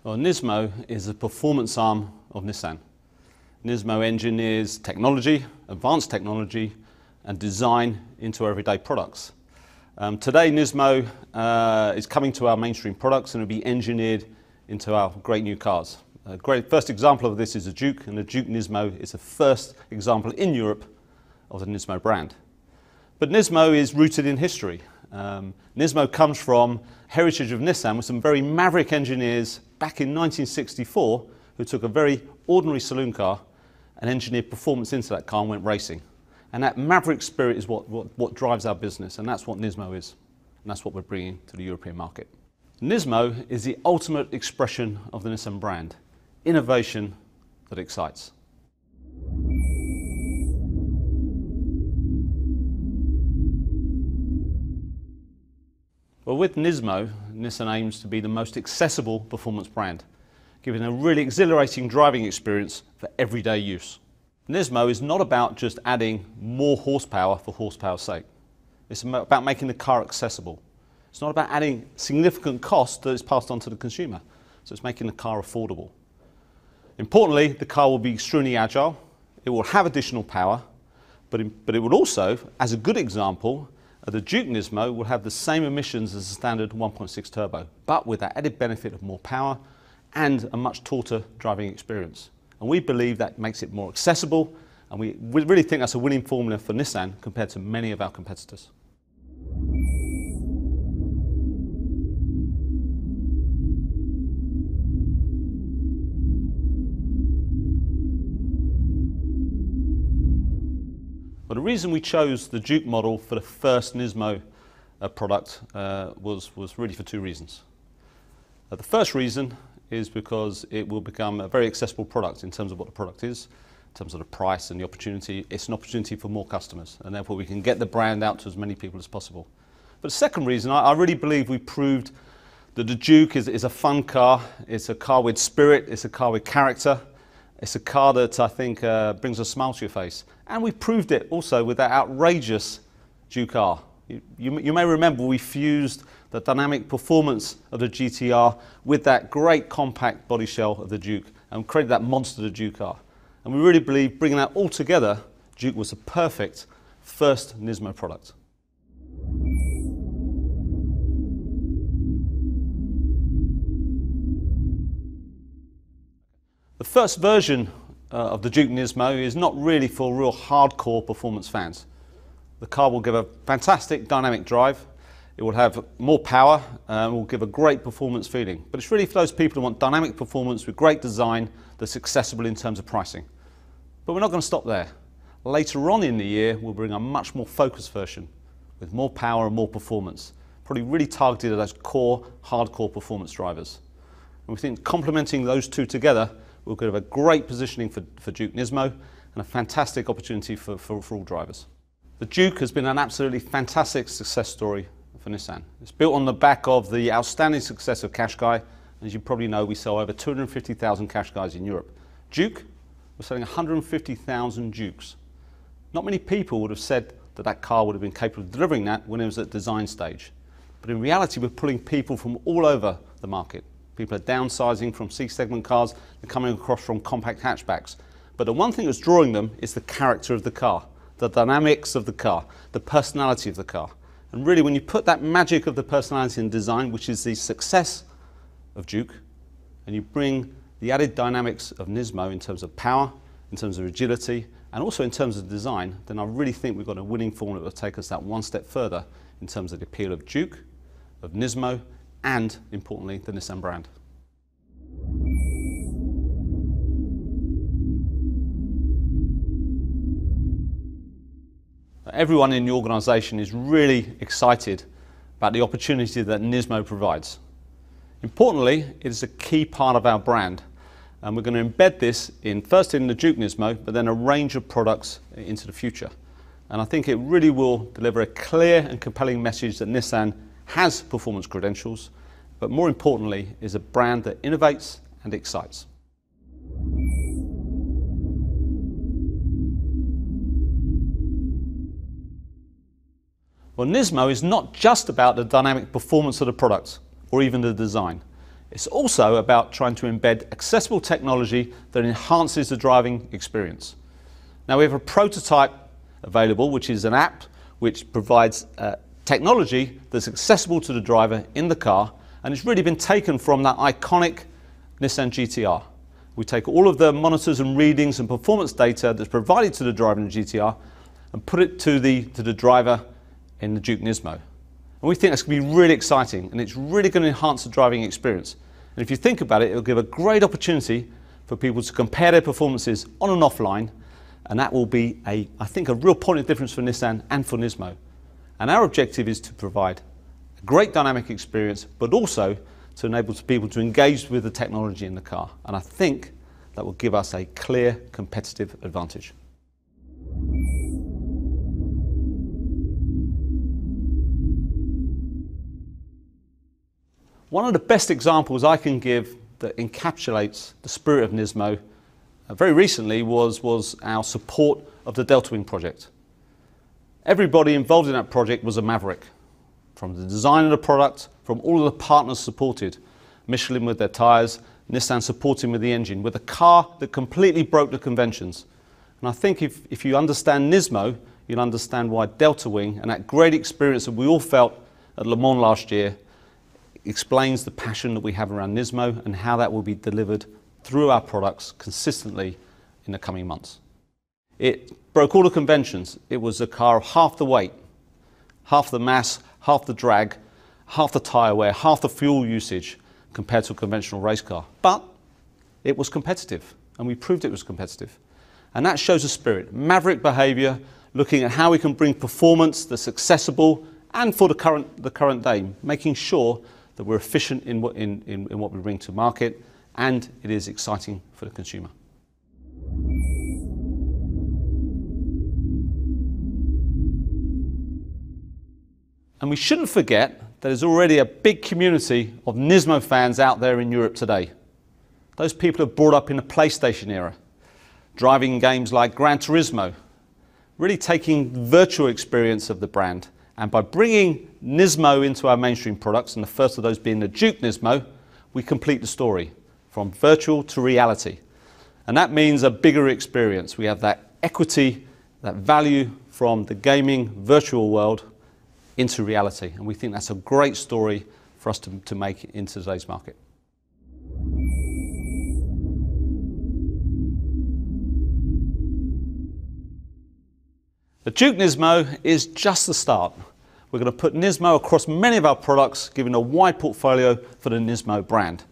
Well, Nismo is a performance arm of Nissan. Nismo engineers technology, advanced technology, and design into everyday products. Today, Nismo is coming to our mainstream products and will be engineered into our great new cars. A great first example of this is the Duke, and the Duke Nismo is the first example in Europe of the Nismo brand. But Nismo is rooted in history. Nismo comes from heritage of Nissan with some very maverick engineers back in 1964 who took a very ordinary saloon car and engineered performance into that car and went racing. And that maverick spirit is what drives our business, and that's what Nismo is. And that's what we're bringing to the European market. Nismo is the ultimate expression of the Nissan brand. Innovation that excites. Well, with Nismo, Nissan aims to be the most accessible performance brand, giving a really exhilarating driving experience for everyday use. Nismo is not about just adding more horsepower for horsepower's sake. It's about making the car accessible. It's not about adding significant cost that is passed on to the consumer. So it's making the car affordable. Importantly, the car will be extremely agile. It will have additional power, but it will also, as a good example, the Duke Nismo will have the same emissions as a standard 1.6 turbo, but with that added benefit of more power and a much tauter driving experience. And we believe that makes it more accessible, and we really think that's a winning formula for Nissan compared to many of our competitors. Well, the reason we chose the Duke model for the first Nismo product was really for two reasons. The first reason is because it will become a very accessible product in terms of what the product is, in terms of the price and the opportunity. It's an opportunity for more customers, and therefore we can get the brand out to as many people as possible. But the second reason, I really believe we proved that the Duke is a fun car. It's a car with spirit. It's a car with character. It's a car that I think brings a smile to your face. And we proved it also with that outrageous Duke R. You may remember we fused the dynamic performance of the GTR with that great compact body shell of the Duke and created that monster, the Duke R. And we really believe bringing that all together, Duke was a perfect first Nismo product. The first version of the Duke Nismo is not really for real hardcore performance fans. The car will give a fantastic dynamic drive, it will have more power, and will give a great performance feeling. But it's really for those people who want dynamic performance with great design that's accessible in terms of pricing. But we're not going to stop there. Later on in the year, we'll bring a much more focused version with more power and more performance, probably really targeted at those core, hardcore performance drivers. And we think complementing those two together will give a great positioning for Duke Nismo and a fantastic opportunity for all drivers. The Duke has been an absolutely fantastic success story for Nissan. It's built on the back of the outstanding success of Qashqai. As you probably know, we sell over 250,000 Qashqais in Europe. Duke, we're selling 150,000 Dukes. Not many people would have said that that car would have been capable of delivering that when it was at design stage. But in reality, we're pulling people from all over the market. People are downsizing from C-segment cars, they're coming across from compact hatchbacks. But the one thing that's drawing them is the character of the car, the dynamics of the car, the personality of the car. And really, when you put that magic of the personality and design, which is the success of Duke, and you bring the added dynamics of Nismo in terms of power, in terms of agility, and also in terms of design, then I really think we've got a winning formula that will take us that one step further in terms of the appeal of Duke, of Nismo, and, importantly, the Nissan brand. Everyone in the organisation is really excited about the opportunity that Nismo provides. Importantly, it is a key part of our brand, and we're going to embed this first in the Duke Nismo, but then a range of products into the future. And I think it really will deliver a clear and compelling message that Nissan has performance credentials, but more importantly is a brand that innovates and excites. Well, Nismo is not just about the dynamic performance of the product or even the design. It's also about trying to embed accessible technology that enhances the driving experience. Now, we have a prototype available, which is an app which provides technology that's accessible to the driver in the car, and it's really been taken from that iconic Nissan GTR. We take all of the monitors and readings and performance data that's provided to the driver in the GTR and put it to the driver in the Duke Nismo. And we think that's going to be really exciting, and it's really going to enhance the driving experience. And if you think about it, it'll give a great opportunity for people to compare their performances on and offline, and that will be, I think, a real point of difference for Nissan and for Nismo. And our objective is to provide a great dynamic experience, but also to enable people to engage with the technology in the car. And I think that will give us a clear competitive advantage. One of the best examples I can give that encapsulates the spirit of Nismo very recently was our support of the Delta Wing project. Everybody involved in that project was a maverick, from the design of the product, from all of the partners supported, Michelin with their tyres, Nissan supporting with the engine, with a car that completely broke the conventions. And I think if you understand Nismo, you'll understand why Delta Wing and that great experience that we all felt at Le Mans last year explains the passion that we have around Nismo and how that will be delivered through our products consistently in the coming months. It broke all the conventions. It was a car of half the weight, half the mass, half the drag, half the tyre wear, half the fuel usage compared to a conventional race car. But it was competitive, and we proved it was competitive. And that shows a spirit, maverick behaviour, looking at how we can bring performance that's accessible and for the current day, making sure that we're efficient in what we bring to market, and it is exciting for the consumer. And we shouldn't forget that there's already a big community of Nismo fans out there in Europe today. Those people are brought up in the PlayStation era, driving games like Gran Turismo, really taking virtual experience of the brand. And by bringing Nismo into our mainstream products, and the first of those being the Duke Nismo, we complete the story from virtual to reality. And that means a bigger experience. We have that equity, that value from the gaming virtual world into reality. And we think that's a great story for us to make in today's market. The Duke Nismo is just the start. We're going to put Nismo across many of our products, giving a wide portfolio for the Nismo brand.